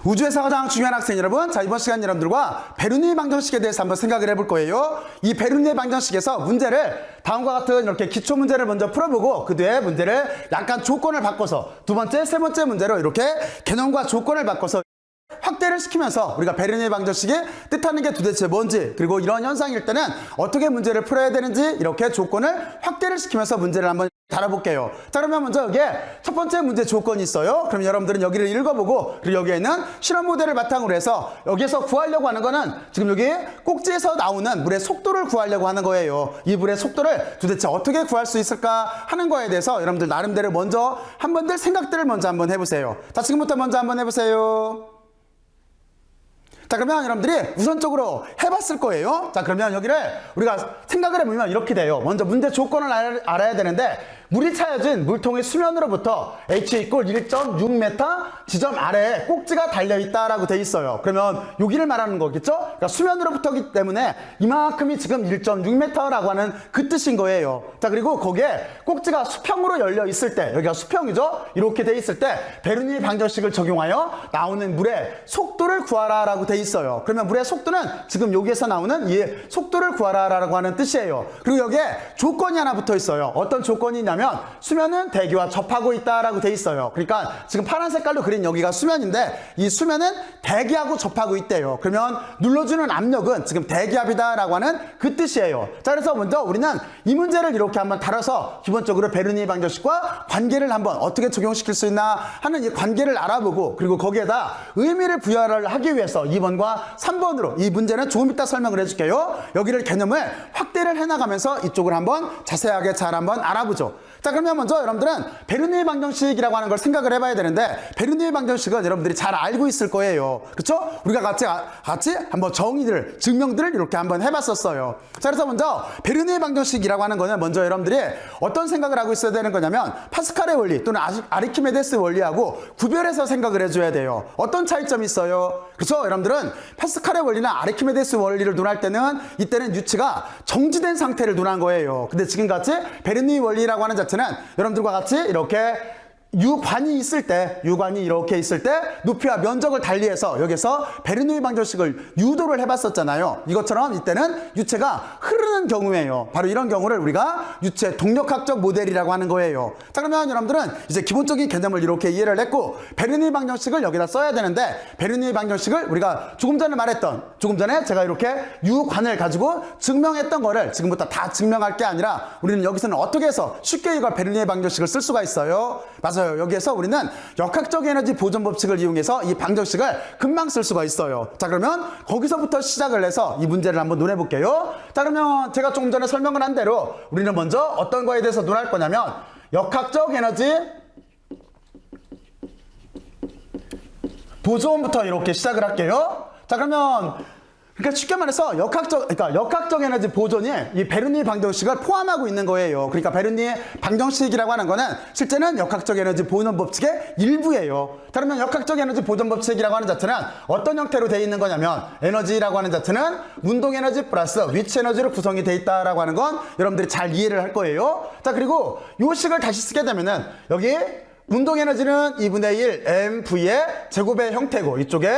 우주에서 가장 중요한 학생 여러분, 자 이번 시간 여러분들과 베르누이 방정식에 대해서 한번 생각을 해볼 거예요. 이 베르누이 방정식에서 문제를 다음과 같은 이렇게 기초 문제를 먼저 풀어보고 그 뒤에 문제를 약간 조건을 바꿔서 두 번째, 세 번째 문제로 이렇게 개념과 조건을 바꿔서 확대를 시키면서 우리가 베르누이 방정식이 뜻하는 게 도대체 뭔지, 그리고 이런 현상일 때는 어떻게 문제를 풀어야 되는지 이렇게 조건을 확대를 시키면서 문제를 한번 다뤄볼게요. 자, 그러면 먼저 여기에 첫 번째 문제 조건이 있어요. 그럼 여러분들은 여기를 읽어보고, 그리고 여기에 있는 실험 모델을 바탕으로 해서 여기에서 구하려고 하는 거는 지금 여기 꼭지에서 나오는 물의 속도를 구하려고 하는 거예요. 이 물의 속도를 도대체 어떻게 구할 수 있을까 하는 거에 대해서 여러분들 나름대로 먼저 한번들 생각들을 먼저 한번 해보세요. 자, 지금부터 먼저 한번 해보세요. 자, 그러면 여러분들이 우선적으로 해봤을 거예요. 자, 그러면 여기를 우리가 생각을 해보면 이렇게 돼요. 먼저 문제 조건을 알아야 되는데, 물이 차여진 물통의 수면으로부터 h = 1.6m 지점 아래에 꼭지가 달려있다라고 돼 있어요. 그러면 여기를 말하는 거겠죠? 그러니까 수면으로부터기 때문에 이만큼이 지금 1.6m라고 하는 그 뜻인 거예요. 자, 그리고 거기에 꼭지가 수평으로 열려 있을 때, 여기가 수평이죠? 이렇게 돼 있을 때 베르누이 방정식을 적용하여 나오는 물의 속도를 구하라 라고 돼 있어요. 그러면 물의 속도는 지금 여기에서 나오는 이 속도를 구하라 라고 하는 뜻이에요. 그리고 여기에 조건이 하나 붙어 있어요. 어떤 조건이 있냐면 수면은 대기와 접하고 있다라고 돼 있어요. 그러니까 지금 파란 색깔로 그린 여기가 수면인데, 이 수면은 대기하고 접하고 있대요. 그러면 눌러주는 압력은 지금 대기압이다라고 하는 그 뜻이에요. 자, 그래서 먼저 우리는 이 문제를 이렇게 한번 다뤄서 기본적으로 베르누이 방정식과 관계를 한번 어떻게 적용시킬 수 있나 하는 이 관계를 알아보고, 그리고 거기에다 의미를 부여를 하기 위해서 2번과 3번으로 이 문제는 조금 이따 설명을 해줄게요. 여기를 개념을 확대를 해나가면서 이쪽을 한번 자세하게 잘 한번 알아보죠. 자, 그러면 먼저 여러분들은 베르누이 방정식이라고 하는 걸 생각을 해봐야 되는데, 베르누이 방정식은 여러분들이 잘 알고 있을 거예요. 그렇죠? 우리가 같이 한번 정의들, 증명들을 이렇게 한번 해봤었어요. 자, 그래서 먼저 베르누이 방정식이라고 하는 거는 먼저 여러분들이 어떤 생각을 하고 있어야 되는 거냐면, 파스칼의 원리 또는 아르키메데스 원리하고 구별해서 생각을 해줘야 돼요. 어떤 차이점이 있어요? 그렇죠? 여러분들은 파스칼의 원리나 아르키메데스 원리를 논할 때는 이때는 유치가 정지된 상태를 논한 거예요. 근데 지금같이 베르누이 원리라고 하는 자체는 여러분들과 같이 이렇게 유관이 있을 때, 유관이 이렇게 있을 때 높이와 면적을 달리해서 여기서 베르누이 방정식을 유도를 해봤었잖아요. 이것처럼 이때는 유체가 흐르는 경우예요. 바로 이런 경우를 우리가 유체 동력학적 모델이라고 하는 거예요. 자, 그러면 여러분들은 이제 기본적인 개념을 이렇게 이해를 했고, 베르누이 방정식을 여기다 써야 되는데, 베르누이 방정식을 우리가 조금 전에 제가 이렇게 유관을 가지고 증명했던 거를 지금부터 다 증명할 게 아니라, 우리는 여기서는 어떻게 해서 쉽게 이걸 베르누이 방정식을 쓸 수가 있어요. 맞아요. 여기에서 우리는 역학적 에너지 보존 법칙을 이용해서 이 방정식을 금방 쓸 수가 있어요. 자, 그러면 거기서부터 시작을 해서 이 문제를 한번 논해 볼게요. 자, 그러면 제가 조금 전에 설명을 한 대로 우리는 먼저 어떤 거에 대해서 논할 거냐면, 역학적 에너지 보존부터 이렇게 시작을 할게요. 자, 그러면 그러니까 쉽게 말해서 역학적 에너지 보존이 이 베르누이 방정식을 포함하고 있는 거예요. 그러니까 베르누이 방정식이라고 하는 거는 실제는 역학적 에너지 보존 법칙의 일부예요. 그러면 역학적 에너지 보존 법칙이라고 하는 자체는 어떤 형태로 되어 있는 거냐면, 에너지라고 하는 자체는 운동 에너지 플러스 위치 에너지로 구성이 되어 있다라고 하는 건 여러분들이 잘 이해를 할 거예요. 자, 그리고 요 식을 다시 쓰게 되면은 여기 운동 에너지는 2분의 1 mv의 제곱의 형태고, 이쪽에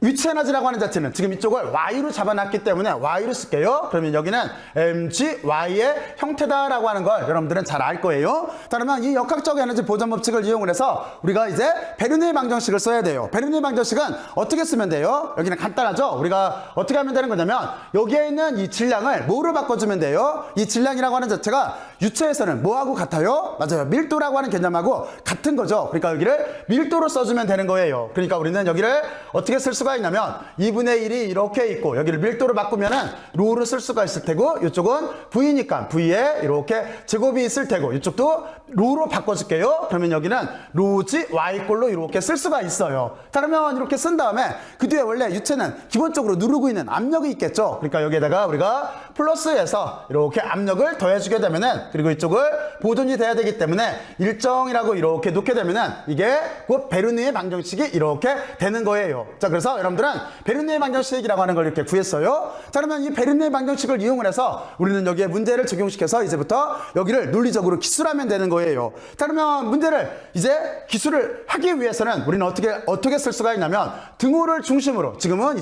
위치 에너지라고 하는 자체는 지금 이쪽을 y로 잡아놨기 때문에 y로 쓸게요. 그러면 여기는 mgy의 형태다라고 하는 걸 여러분들은 잘 알 거예요. 자, 그러면 이 역학적 에너지 보존 법칙을 이용을 해서 우리가 이제 베르누이 방정식을 써야 돼요. 베르누이 방정식은 어떻게 쓰면 돼요? 여기는 간단하죠? 우리가 어떻게 하면 되는 거냐면, 여기에 있는 이 질량을 뭐로 바꿔주면 돼요? 이 질량이라고 하는 자체가 유체에서는 뭐하고 같아요? 맞아요. 밀도라고 하는 개념하고 같은 거죠. 그러니까 여기를 밀도로 써주면 되는 거예요. 그러니까 우리는 여기를 어떻게 쓸 수가 있냐면, 2분의 1이 이렇게 있고, 여기를 밀도로 바꾸면은 로를 쓸 수가 있을 테고, 이쪽은 v니까 v에 이렇게 제곱이 있을 테고, 이쪽도 로로 바꿔줄게요. 그러면 여기는 로지 y꼴로 이렇게 쓸 수가 있어요. 자, 그러면 이렇게 쓴 다음에 그 뒤에 원래 유체는 기본적으로 누르고 있는 압력이 있겠죠. 그러니까 여기에다가 우리가 플러스해서 이렇게 압력을 더해주게 되면은 그리고 이쪽을 보존이 돼야 되기 때문에 일정이라고 이렇게 놓게 되면은 이게 곧 베르니의 방정식이 이렇게 되는 거예요. 자, 그래서 여러분들은 베르니의 방정식이라고 하는 걸 이렇게 구했어요. 자, 그러면 이 베르니의 방정식을 이용을 해서 우리는 여기에 문제를 적용시켜서 이제부터 여기를 논리적으로 기술하면 되는 거예요. 자, 그러면 문제를 이제 기술을 하기 위해서는 우리는 어떻게 쓸 수가 있냐면 등호를 중심으로 지금은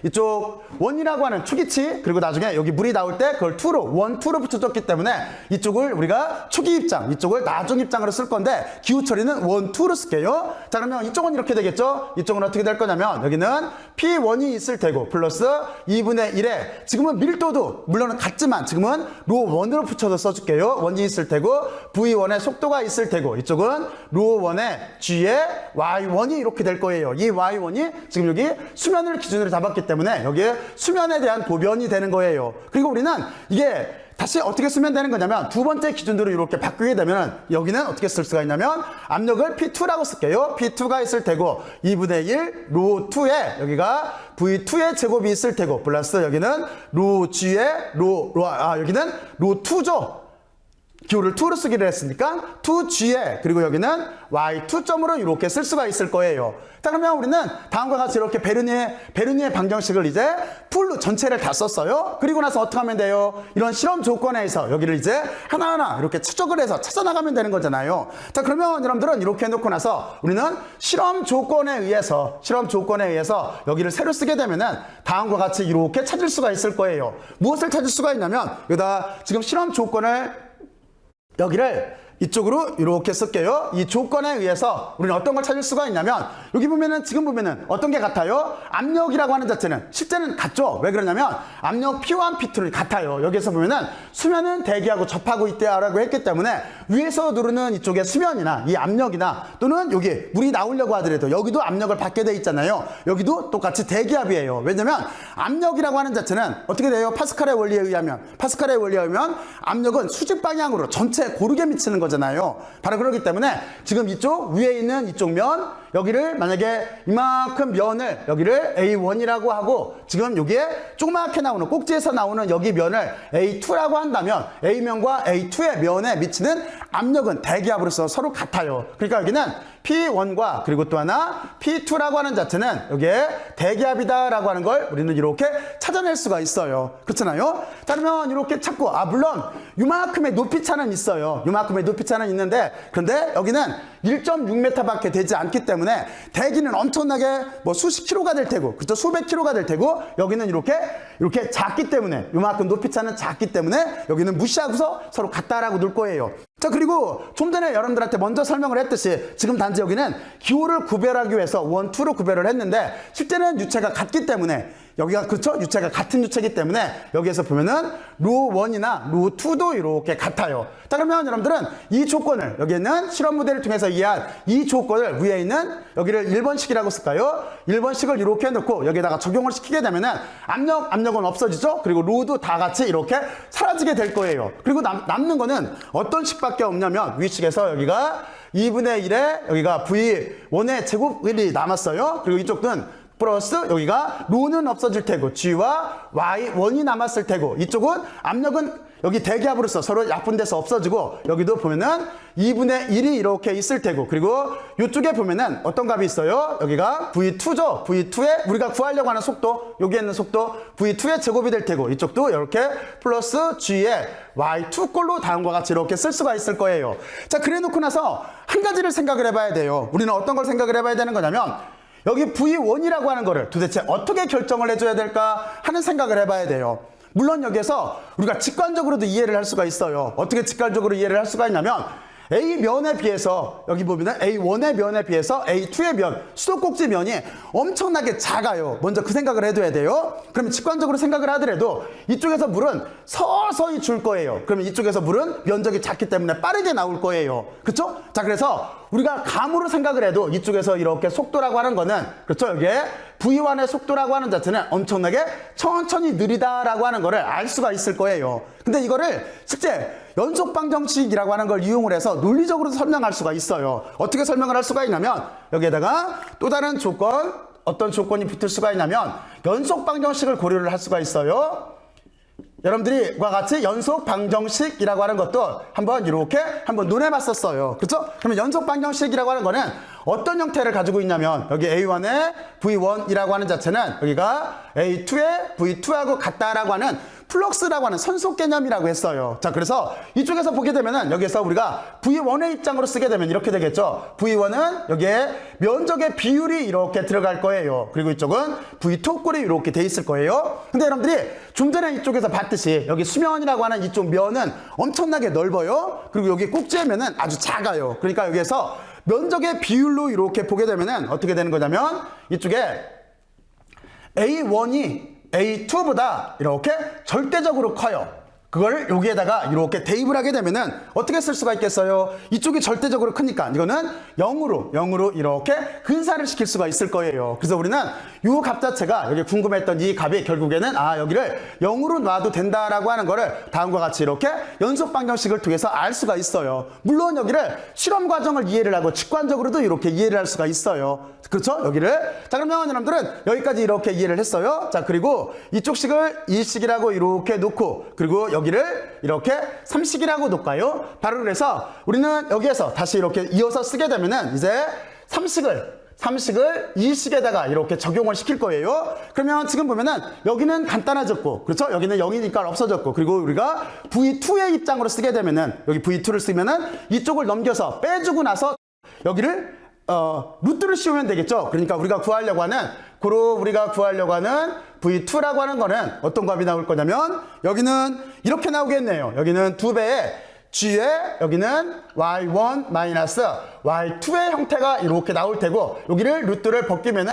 이쪽 원이라고 하는 초기치 그리고 나중에 여기 물이 나올 때 그걸 원, 투로 붙여줬기 때문에 이쪽을 우리가 초기 입장, 이쪽을 나중 입장으로 쓸 건데 기후 처리는 원, 투로 쓸게요. 자, 그러면 이쪽은 이렇게 되겠죠? 이쪽은 어떻게 될 거냐면 여기는 P1이 있을 테고 플러스 2분의 1에 지금은 밀도도 물론 같지만 지금은 로1으로 붙여서 써줄게요. 원이 있을 테고 V1의 속도가 있을 테고 이쪽은 로1의 G의 Y1이 이렇게 될 거예요. 이 Y1이 지금 여기 수면을 기준으로 잡았기 때문에 여기에 수면에 대한 보변이 되는 거예요. 그리고 우리는 이게 다시 어떻게 쓰면 되는 거냐면 두 번째 기준으로 이렇게 바꾸게 되면 여기는 어떻게 쓸 수가 있냐면 압력을 P2라고 쓸게요. P2가 있을 테고 2분의 1 로2에 여기가 V2의 제곱이 있을 테고 플러스 여기는 로-G의 여기는 로2죠. 기호를 2로 쓰기로 했으니까 2G에 그리고 여기는 Y2점으로 이렇게 쓸 수가 있을 거예요. 자, 그러면 우리는 다음과 같이 이렇게 베르니의 방정식을 이제 풀로 전체를 다 썼어요. 그리고 나서 어떻게 하면 돼요? 이런 실험 조건에서 여기를 이제 하나하나 이렇게 추적을 해서 찾아나가면 되는 거잖아요. 자, 그러면 여러분들은 이렇게 해놓고 나서 우리는 실험 조건에 의해서 여기를 새로 쓰게 되면은 다음과 같이 이렇게 찾을 수가 있을 거예요. 무엇을 찾을 수가 있냐면 여기다 지금 실험 조건을 여기를 이쪽으로 이렇게 쓸게요. 이 조건에 의해서 우리는 어떤 걸 찾을 수가 있냐면 여기 보면은 지금 보면은 어떤 게 같아요? 압력이라고 하는 자체는 실제는 같죠. 왜 그러냐면 압력 P1, P2는 같아요. 여기에서 보면은 수면은 대기하고 접하고 있다라고 했기 때문에 위에서 누르는 이쪽에 수면이나 이 압력이나 또는 여기 물이 나오려고 하더라도 여기도 압력을 받게 돼 있잖아요. 여기도 똑같이 대기압이에요. 왜냐면 압력이라고 하는 자체는 어떻게 돼요? 파스칼의 원리에 의하면 압력은 수직 방향으로 전체 고르게 미치는 거잖아요. 바로 그렇기 때문에 지금 이쪽 위에 있는 이쪽 면 여기를 만약에 이만큼 면을 여기를 A1이라고 하고 지금 여기에 조그맣게 나오는 꼭지에서 나오는 여기 면을 A2라고 한다면 A면과 A2의 면에 미치는 압력은 대기압으로서 서로 같아요. 그러니까 여기는 P1과 그리고 또 하나 P2라고 하는 자체는 여기에 대기압이다라고 하는 걸 우리는 이렇게 찾아낼 수가 있어요. 그렇잖아요? 자, 그러면 이렇게 찾고 물론 요만큼의 높이차는 있어요. 요만큼의 높이차는 있는데 그런데 여기는 1.6m 밖에 되지 않기 때문에 대기는 엄청나게 뭐 수십 킬로가 될 테고 그렇죠? 수백 킬로가 될 테고 여기는 이렇게 작기 때문에 요만큼 높이차는 작기 때문에 여기는 무시하고서 서로 같다라고 놓을 거예요. 자, 그리고 좀 전에 여러분들한테 먼저 설명을 했듯이 지금 단지 여기는 기호를 구별하기 위해서 원, 투로 구별을 했는데 실제는 유체가 같기 때문에 여기가 그쵸? 유체가 같은 유체이기 때문에 여기에서 보면은 로1이나 로2도 이렇게 같아요. 자, 그러면 여러분들은 이 조건을 여기 있는 실험 모델을 통해서 이해한 이 조건을 위에 있는 여기를 1번식이라고 쓸까요? 1번식을 이렇게 해놓고 여기에다가 적용을 시키게 되면은 압력은 없어지죠? 그리고 로도 다 같이 이렇게 사라지게 될 거예요. 그리고 남는 거는 어떤 식밖에 없냐면 위식에서 여기가 2분의 1에 여기가 V1의 제곱이 남았어요. 그리고 이쪽은 플러스 여기가 로는 없어질 테고 G와 Y1이 남았을 테고 이쪽은 압력은 여기 대기압으로서 서로 약분돼서 없어지고 여기도 보면은 2분의 1이 이렇게 있을 테고 그리고 이쪽에 보면은 어떤 값이 있어요? 여기가 V2죠. V2에 우리가 구하려고 하는 속도 여기에 있는 속도 V2의 제곱이 될 테고 이쪽도 이렇게 플러스 G의 Y2 꼴로 다음과 같이 이렇게 쓸 수가 있을 거예요. 자, 그래 놓고 나서 한 가지를 생각을 해봐야 돼요. 우리는 어떤 걸 생각을 해봐야 되는 거냐면 여기 V1이라고 하는 거를 도대체 어떻게 결정을 해줘야 될까 하는 생각을 해봐야 돼요. 물론 여기에서 우리가 직관적으로도 이해를 할 수가 있어요. 어떻게 직관적으로 이해를 할 수가 있냐면 A면에 비해서 여기 보면은 A1의 면에 비해서 A2의 면, 수도꼭지 면이 엄청나게 작아요. 먼저 그 생각을 해둬야 돼요. 그러면 직관적으로 생각을 하더라도 이쪽에서 물은 서서히 줄 거예요. 그러면 이쪽에서 물은 면적이 작기 때문에 빠르게 나올 거예요. 그렇죠? 자, 그래서 우리가 감으로 생각을 해도 이쪽에서 이렇게 속도라고 하는 거는 그렇죠? 여기에 V1의 속도라고 하는 자체는 엄청나게 천천히 느리다라고 하는 거를 알 수가 있을 거예요. 근데 이거를 실제 연속 방정식이라고 하는 걸 이용을 해서 논리적으로 설명할 수가 있어요. 어떻게 설명을 할 수가 있냐면 여기에다가 또 다른 조건, 어떤 조건이 붙을 수가 있냐면 연속 방정식을 고려를 할 수가 있어요. 여러분들이과 같이 연속 방정식이라고 하는 것도 한번 이렇게 한번 눈에 봤었어요. 그렇죠? 그러면 연속 방정식이라고 하는 거는 어떤 형태를 가지고 있냐면 여기 A1의 V1이라고 하는 자체는 여기가 A2의 V2하고 같다라고 하는 플럭스라고 하는 선속 개념이라고 했어요. 자, 그래서 이쪽에서 보게 되면은 여기에서 우리가 V1의 입장으로 쓰게 되면 이렇게 되겠죠. V1은 여기에 면적의 비율이 이렇게 들어갈 거예요. 그리고 이쪽은 V2 꼴이 이렇게 돼 있을 거예요. 근데 여러분들이 좀 전에 이쪽에서 봤듯이 여기 수면이라고 하는 이쪽 면은 엄청나게 넓어요. 그리고 여기 꼭지의 면은 아주 작아요. 그러니까 여기에서 면적의 비율로 이렇게 보게 되면은 어떻게 되는 거냐면 이쪽에 A1이 A2보다 이렇게 절대적으로 커요. 그걸 여기에다가 이렇게 대입을 하게 되면은 어떻게 쓸 수가 있겠어요? 이쪽이 절대적으로 크니까 이거는 0으로 이렇게 근사를 시킬 수가 있을 거예요. 그래서 우리는 이 값 자체가 여기 궁금했던 이 값이 결국에는 여기를 0으로 놔도 된다라고 하는 거를 다음과 같이 이렇게 연속 방정식을 통해서 알 수가 있어요. 물론 여기를 실험 과정을 이해를 하고 직관적으로도 이렇게 이해를 할 수가 있어요. 그렇죠? 여기를. 자, 그러면 여러분들은 여기까지 이렇게 이해를 했어요. 자, 그리고 이쪽 식을 이 식이라고 이렇게 놓고 그리고 여기를 이렇게 3식이라고 놓을까요? 바로 그래서 우리는 여기에서 다시 이렇게 이어서 쓰게 되면은 이제 3식을 이 식에다가 이렇게 적용을 시킬 거예요. 그러면 지금 보면은 여기는 간단해졌고, 그렇죠? 여기는 0이니까 없어졌고, 그리고 우리가 V2의 입장으로 쓰게 되면은 여기 V2를 쓰면은 이쪽을 넘겨서 빼주고 나서 여기를 루트를 씌우면 되겠죠. 그러니까 우리가 구하려고 하는 V2라고 하는 거는 어떤 값이 나올 거냐면 여기는 이렇게 나오겠네요. 여기는 2배의 G에 여기는 Y1 마이너스 Y2의 형태가 이렇게 나올 테고 여기를 루트를 벗기면은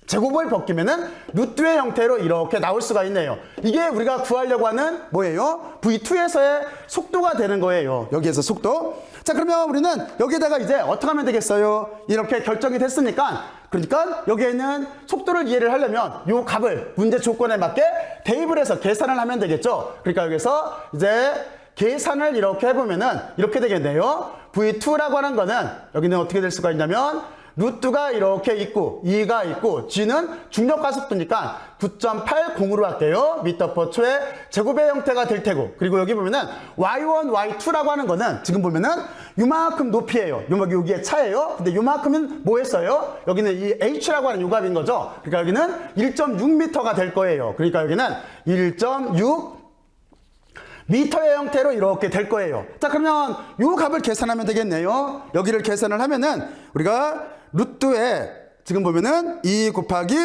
제곱을 벗기면은 루트의 형태로 이렇게 나올 수가 있네요. 이게 우리가 구하려고 하는 뭐예요? V2에서의 속도가 되는 거예요. 여기에서 속도. 자, 그러면 우리는 여기에다가 이제 어떻게 하면 되겠어요? 이렇게 결정이 됐으니까 그러니까 여기에 있는 속도를 이해를 하려면 이 값을 문제 조건에 맞게 대입을 해서 계산을 하면 되겠죠. 그러니까 여기서 이제 계산을 이렇게 해보면은 이렇게 되겠네요. V2라고 하는 거는 여기는 어떻게 될 수가 있냐면 루트가 이렇게 있고 2가 있고 G는 중력가속도니까 9.80으로 할게요. 미터/초의 제곱의 형태가 될 테고 그리고 여기 보면은 Y1, Y2라고 하는 거는 지금 보면은 요만큼 높이에요. 여기의 차예요. 근데 요만큼은 뭐 했어요? 여기는 이 H라고 하는 요 값인 거죠. 그러니까 여기는 1.6m가 될 거예요. 그러니까 여기는 1.6 미터의 형태로 이렇게 될 거예요. 자, 그러면 요 값을 계산하면 되겠네요. 여기를 계산을 하면은 우리가 루트에 지금 보면은 2 곱하기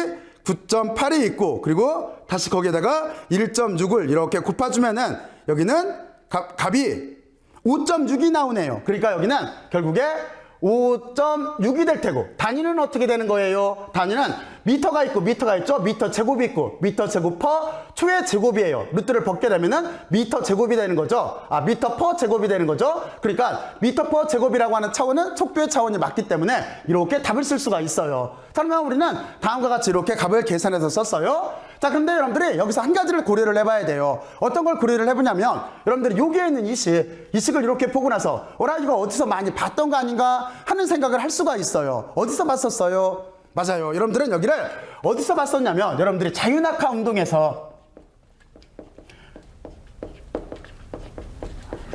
9.8이 있고 그리고 다시 거기에다가 1.6을 이렇게 곱해주면은 여기는 값이 5.6이 나오네요. 그러니까 여기는 결국에 5.6이 될 테고 단위는 어떻게 되는 거예요? 단위는 미터가 있고 미터가 있죠? 미터 제곱이 있고 미터 제곱 퍼 초의 제곱이에요. 루트를 벗게 되면은 미터 제곱이 되는 거죠. 미터 퍼 제곱이 되는 거죠. 그러니까 미터 퍼 제곱이라고 하는 차원은 속도의 차원이 맞기 때문에 이렇게 답을 쓸 수가 있어요. 그러면 우리는 다음과 같이 이렇게 값을 계산해서 썼어요. 자, 근데 여러분들이 여기서 한 가지를 고려를 해봐야 돼요. 어떤 걸 고려를 해보냐면 여러분들이 여기에 있는 이 식을 이렇게 보고 나서 이거 어디서 많이 봤던 거 아닌가 하는 생각을 할 수가 있어요. 어디서 봤었어요? 맞아요. 여러분들은 여기를 어디서 봤었냐면 여러분들이 자유낙하 운동에서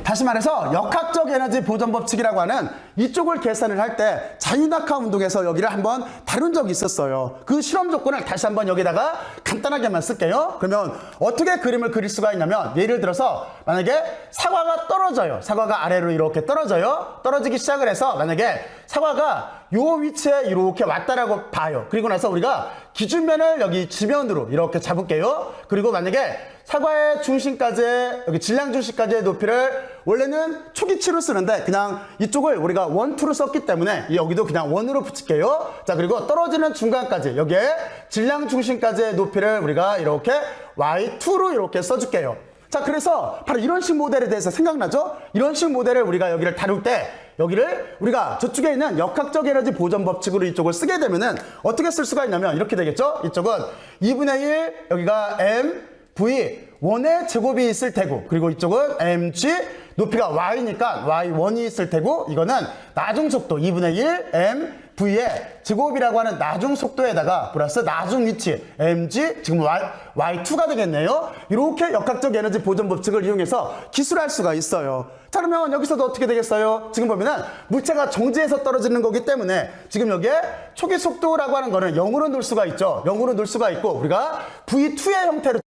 다시 말해서 역학적 에너지 보존 법칙이라고 하는 이쪽을 계산을 할 때 자유낙하 운동에서 여기를 한번 다룬 적이 있었어요. 그 실험 조건을 다시 한번 여기다가 간단하게만 쓸게요. 그러면 어떻게 그림을 그릴 수가 있냐면 예를 들어서 만약에 사과가 떨어져요. 사과가 아래로 이렇게 떨어져요. 떨어지기 시작을 해서 만약에 사과가 요 위치에 이렇게 왔다라고 봐요. 그리고 나서 우리가 기준면을 여기 지면으로 이렇게 잡을게요. 그리고 만약에 사과의 중심까지의 여기 질량 중심까지의 높이를 원래는 초기치로 쓰는데 그냥 이쪽을 우리가 1, 2로 썼기 때문에 여기도 그냥 1으로 붙일게요. 자, 그리고 떨어지는 중간까지 여기에 질량 중심까지의 높이를 우리가 이렇게 Y2로 이렇게 써줄게요. 자, 그래서 바로 이런 식 모델에 대해서 생각나죠? 이런 식 모델을 우리가 여기를 다룰 때 여기를 우리가 저쪽에 있는 역학적 에너지 보존 법칙으로 이쪽을 쓰게 되면은 어떻게 쓸 수가 있냐면 이렇게 되겠죠? 이쪽은 2분의 1 여기가 m V1의 제곱이 있을 테고 그리고 이쪽은 mg 높이가 y니까 y1이 있을 테고 이거는 나중속도 2분의 1 m V의 제곱이라고 하는 나중 속도에다가 플러스 나중 위치 mg 지금 y2가 되겠네요. 이렇게 역학적 에너지 보존 법칙을 이용해서 기술할 수가 있어요. 자, 그러면 여기서도 어떻게 되겠어요? 지금 보면은 물체가 정지해서 떨어지는 거기 때문에 지금 여기에 초기 속도라고 하는 거는 0으로 놓을 수가 있죠. 0으로 놓을 수가 있고 우리가 V2의 형태로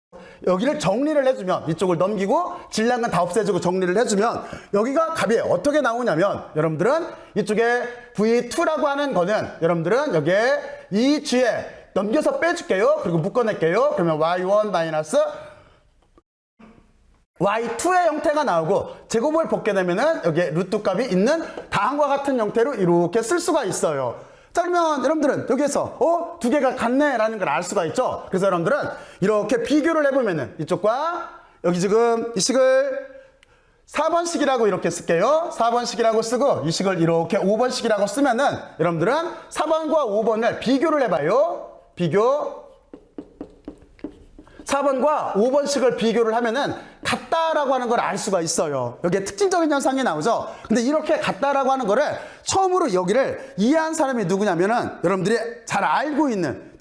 여기를 정리를 해주면 이쪽을 넘기고 질량은 다 없애주고 정리를 해주면 여기가 값이 어떻게 나오냐면 여러분들은 이쪽에 V2라고 하는 거는 여러분들은 여기에 이 G에 넘겨서 빼줄게요. 그리고 묶어낼게요. 그러면 Y1 마이너스 Y2의 형태가 나오고 제곱을 벗게 되면은 여기에 루트 값이 있는 다음과 같은 형태로 이렇게 쓸 수가 있어요. 자, 그러면 여러분들은 여기에서 두 개가 같네 라는 걸 알 수가 있죠. 그래서 여러분들은 이렇게 비교를 해보면은 이쪽과 여기 지금 이 식을 4번식이라고 이렇게 쓸게요. 4번식이라고 쓰고 이 식을 이렇게 5번식이라고 쓰면은 여러분들은 4번과 5번을 비교를 해봐요. 비교. 4번과 5번씩을 비교를 하면은 같다라고 하는 걸 알 수가 있어요. 여기에 특징적인 현상이 나오죠. 근데 이렇게 같다라고 하는 거를 처음으로 여기를 이해한 사람이 누구냐면은 여러분들이 잘 알고 있는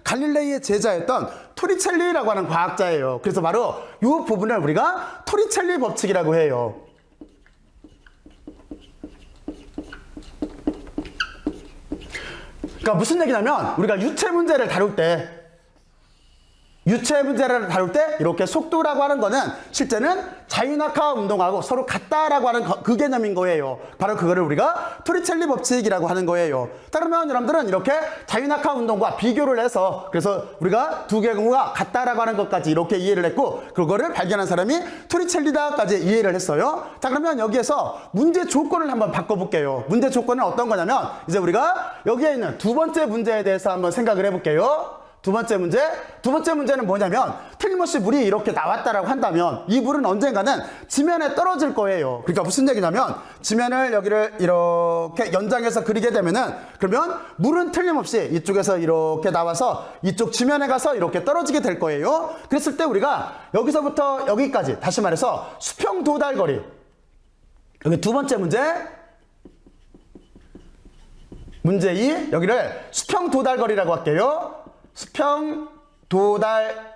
갈릴레이의 제자였던 토리첼리라고 하는 과학자예요. 그래서 바로 이 부분을 우리가 토리첼리 법칙이라고 해요. 그러니까 무슨 얘기냐면 우리가 유체 문제를 다룰 때 이렇게 속도라고 하는 거는 실제는 자유낙하 운동하고 서로 같다라고 하는 그 개념인 거예요. 바로 그거를 우리가 토리첼리 법칙이라고 하는 거예요. 자, 그러면 여러분들은 이렇게 자유낙하 운동과 비교를 해서 그래서 우리가 두 개의 경우가 같다라고 하는 것까지 이렇게 이해를 했고 그거를 발견한 사람이 토리첼리다까지 이해를 했어요. 자, 그러면 여기에서 문제 조건을 한번 바꿔볼게요. 문제 조건은 어떤 거냐면 이제 우리가 여기에 있는 두 번째 문제에 대해서 한번 생각을 해볼게요. 두 번째 문제는 뭐냐면 틀림없이 물이 이렇게 나왔다라고 한다면 이 물은 언젠가는 지면에 떨어질 거예요. 그러니까 무슨 얘기냐면 지면을 여기를 이렇게 연장해서 그리게 되면은 그러면 물은 틀림없이 이쪽에서 이렇게 나와서 이쪽 지면에 가서 이렇게 떨어지게 될 거예요. 그랬을 때 우리가 여기서부터 여기까지 다시 말해서 수평 도달거리 여기 두 번째 문제 2 여기를 수평 도달거리라고 할게요. 수평 도달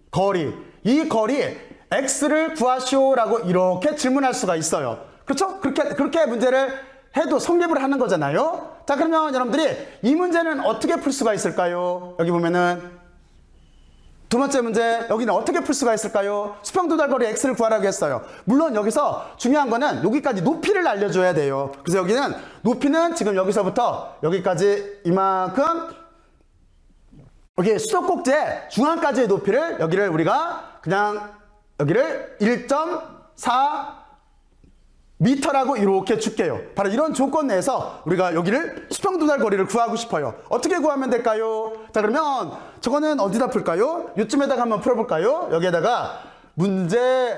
거리 이 거리 x를 구하시오라고 이렇게 질문할 수가 있어요. 그렇죠? 그렇게 문제를 해도 성립을 하는 거잖아요. 자, 그러면 여러분들이 이 문제는 어떻게 풀 수가 있을까요? 여기 보면은 두 번째 문제 여기는 어떻게 풀 수가 있을까요? 수평 도달 거리 x를 구하라고 했어요. 물론 여기서 중요한 거는 여기까지 높이를 알려줘야 돼요. 그래서 여기는 높이는 지금 여기서부터 여기까지 이만큼 여기 수도꼭지의 중앙까지의 높이를 여기를 우리가 그냥 여기를 1.4 미터라고 이렇게 줄게요. 바로 이런 조건 내에서 우리가 여기를 수평 도달 거리를 구하고 싶어요. 어떻게 구하면 될까요? 자, 그러면 저거는 어디다 풀까요? 이쯤에다가 한번 풀어볼까요? 여기에다가 문제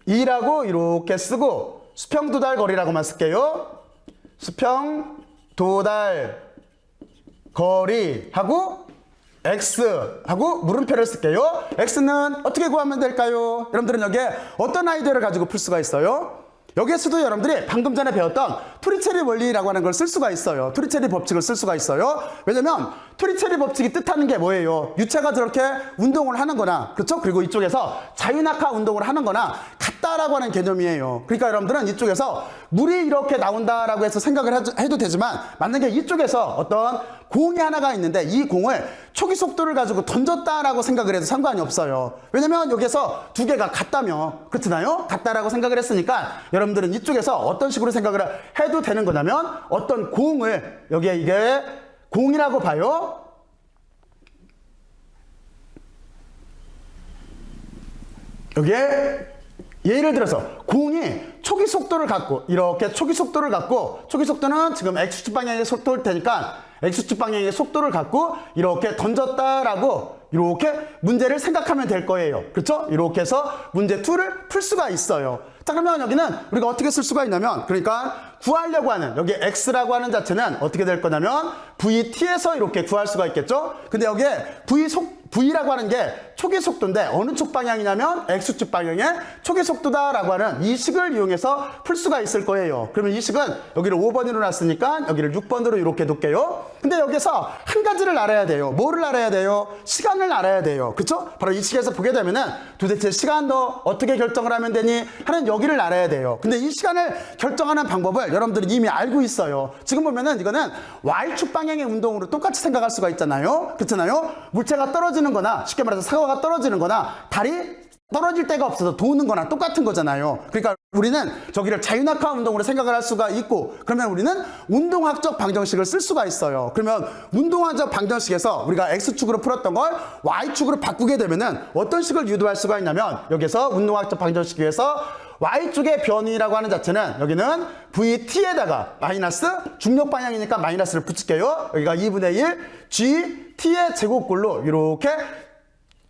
2라고 이렇게 쓰고 수평 도달 거리라고만 쓸게요. 수평 도달 거리하고 x하고 물음표를 쓸게요. x는 어떻게 구하면 될까요? 여러분들은 여기에 어떤 아이디어를 가지고 풀 수가 있어요? 여기에서도 여러분들이 방금 전에 배웠던 토리체리 원리라고 하는 걸 쓸 수가 있어요. 토리체리 법칙을 쓸 수가 있어요. 왜냐면 토리체리 법칙이 뜻하는 게 뭐예요? 유체가 저렇게 운동을 하는 거나 그렇죠? 그리고 이쪽에서 자유낙하 운동을 하는 거나 같다라고 하는 개념이에요. 그러니까 여러분들은 이쪽에서 물이 이렇게 나온다라고 해서 생각을 해도 되지만 만약에 이쪽에서 어떤 공이 하나가 있는데 이 공을 초기 속도를 가지고 던졌다라고 생각을 해도 상관이 없어요. 왜냐면 여기에서 두 개가 같다며 그렇잖아요? 같다라고 생각을 했으니까 여러분들은 이쪽에서 어떤 식으로 생각을 해도 되는 거냐면 어떤 공을 여기에 이게 공이라고 봐요. 여기에 예를 들어서 공이 초기 속도를 갖고 이렇게 초기 속도는 지금 x축 방향의 속도일 테니까 x축 방향의 속도를 갖고 이렇게 던졌다라고 이렇게 문제를 생각하면 될 거예요. 그렇죠? 이렇게 해서 문제 2를 풀 수가 있어요. 자, 그러면 여기는 우리가 어떻게 쓸 수가 있냐면 그러니까 구하려고 하는 여기 x라고 하는 자체는 어떻게 될 거냐면 vt에서 이렇게 구할 수가 있겠죠? 근데 여기에 V라고 하는 게 초기 속도인데 어느 쪽 방향이냐면 X축 방향의 초기 속도다라고 하는 이 식을 이용해서 풀 수가 있을 거예요. 그러면 이 식은 여기를 5번으로 놨으니까 여기를 6번으로 이렇게 놓을게요. 근데 여기서 한 가지를 알아야 돼요. 뭐를 알아야 돼요? 시간을 알아야 돼요. 그쵸? 바로 이 식에서 보게 되면은 도대체 시간도 어떻게 결정을 하면 되니 하는 여기를 알아야 돼요. 근데 이 시간을 결정하는 방법을 여러분들은 이미 알고 있어요. 지금 보면은 이거는 Y축 방향의 운동으로 똑같이 생각할 수가 있잖아요. 그렇잖아요? 물체가 떨어지는 거나 쉽게 말해서 사과가 떨어지는 거나 달이 떨어질 데가 없어서 도는 거나 똑같은 거잖아요. 그러니까 우리는 저기를 자유낙하 운동으로 생각을 할 수가 있고, 그러면 우리는 운동학적 방정식을 쓸 수가 있어요. 그러면 운동학적 방정식에서 우리가 X축으로 풀었던 걸 Y축으로 바꾸게 되면은 어떤 식을 유도할 수가 있냐면, 여기서 운동학적 방정식에서 Y축의 변이라고 하는 자체는 여기는 VT에다가 마이너스 중력 방향이니까 마이너스를 붙일게요. 여기가 2분의 1 G T의 제곱꼴로 이렇게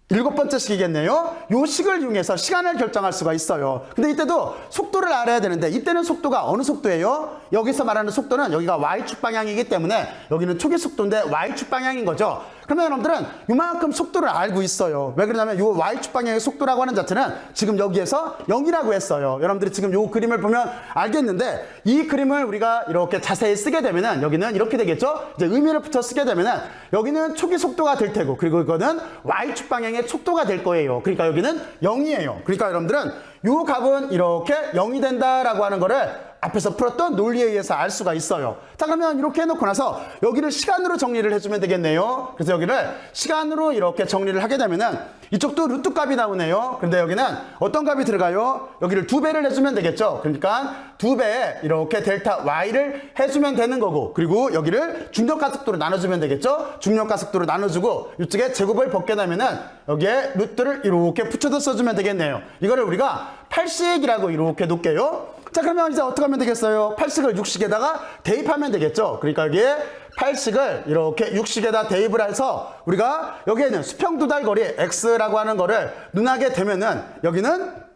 7번째 식이겠네요. 요 식을 이용해서 시간을 결정할 수가 있어요. 근데 이때도 속도를 알아야 되는데, 이때는 속도가 어느 속도예요? 여기서 말하는 속도는 여기가 Y축 방향이기 때문에 여기는 초기 속도인데 Y축 방향인 거죠. 그러면 여러분들은 요만큼 속도를 알고 있어요. 왜 그러냐면 요 Y축 방향의 속도라고 하는 자체는 지금 여기에서 0이라고 했어요. 여러분들이 지금 요 그림을 보면 알겠는데, 이 그림을 우리가 이렇게 자세히 쓰게 되면은 여기는 이렇게 되겠죠? 이제 의미를 붙여 쓰게 되면은 여기는 초기 속도가 될 테고, 그리고 이거는 Y축 방향의 속도가 될 거예요. 그러니까 여기는 0이에요. 그러니까 여러분들은 요 값은 이렇게 0이 된다라고 하는 거를 앞에서 풀었던 논리에 의해서 알 수가 있어요. 자, 그러면 이렇게 해놓고 나서 여기를 시간으로 정리를 해주면 되겠네요. 그래서 여기를 시간으로 이렇게 정리를 하게 되면은 이쪽도 루트 값이 나오네요. 근데 여기는 어떤 값이 들어가요? 여기를 2배를 해주면 되겠죠. 그러니까 2배에 이렇게 델타 Y를 해주면 되는 거고, 그리고 여기를 중력가속도로 나눠주면 되겠죠. 중력가속도로 나눠주고 이쪽에 제곱을 벗게 되면은 여기에 루트를 이렇게 붙여서 써주면 되겠네요. 이거를 우리가 8식이라고 이렇게 놓을게요. 자, 그러면 이제 어떻게 하면 되겠어요? 8식을 6식에다가 대입하면 되겠죠. 그러니까 여기에 8식을 이렇게 6식에다 대입을 해서 우리가 여기에는 수평두달거리 X라고 하는 거를 눈하게 되면은 여기는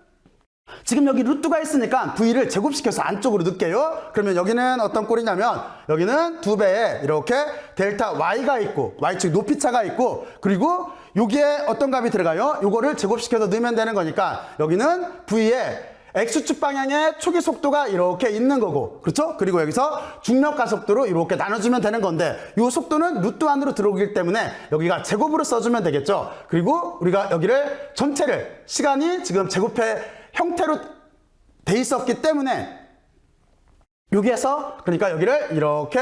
지금 여기 루트가 있으니까 V를 제곱시켜서 안쪽으로 넣을게요. 그러면 여기는 어떤 꼴이냐면 여기는 2배에 이렇게 델타 Y가 있고 Y축 높이차가 있고, 그리고 여기에 어떤 값이 들어가요? 요거를 제곱시켜서 넣으면 되는 거니까 여기는 V에 X축 방향의 초기 속도가 이렇게 있는 거고, 그렇죠? 그리고 여기서 중력 가속도로 이렇게 나눠주면 되는 건데, 이 속도는 루트 안으로 들어오기 때문에 여기가 제곱으로 써주면 되겠죠. 그리고 우리가 여기를 전체를 시간이 지금 제곱의 형태로 돼 있었기 때문에 여기에서 그러니까 여기를 이렇게